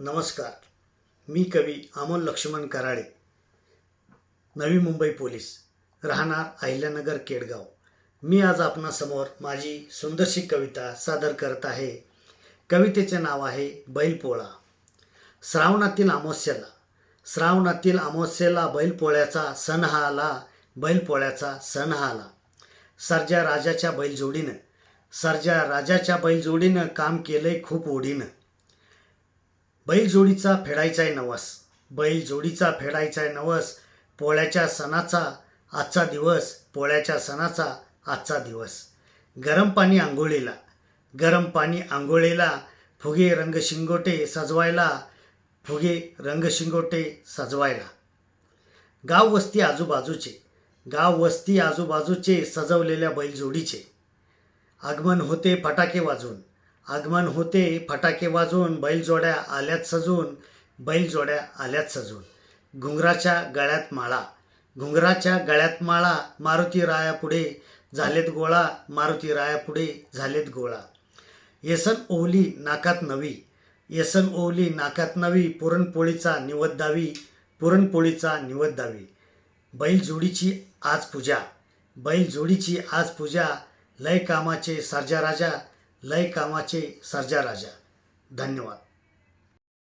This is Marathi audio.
नमस्कार. मी कवी अमोल लक्ष्मण कराळे, नवी मुंबई पोलीस, राहणार अहिल्यानगर केडगाव. मी आज आपणासमोर माझी सुंदरशी कविता सादर करत आहे. कवितेचे नाव आहे बैलपोळा. श्रावणातील अमावस्येला बैलपोळ्याचा सण हा आला. बैलपोळ्याचा सण हा आला. सर्जा राजाच्या बैलजोडीनं काम केलंय खूप ओढीनं. बैलजोडीचा फेडायचाय नवस. पोळ्याच्या सणाचा आजचा दिवस. गरम पाणी आंघोळीला फुगे रंगशिंगोटे सजवायला. गाव वस्ती आजूबाजूचे सजवलेल्या बैलजोडीचे आगमन होते फटाके वाजून. बैलजोड्या आल्यात सजून. घुंगराच्या गळ्यात माळा. मारुती रायापुढे झालेत गोळा. येसन ओवली नाकात नवी. पुरणपोळीचा निवद दावी. बैलजोडीची आज पूजा. लय कामाचे सर्जा राजा. धन्यवाद.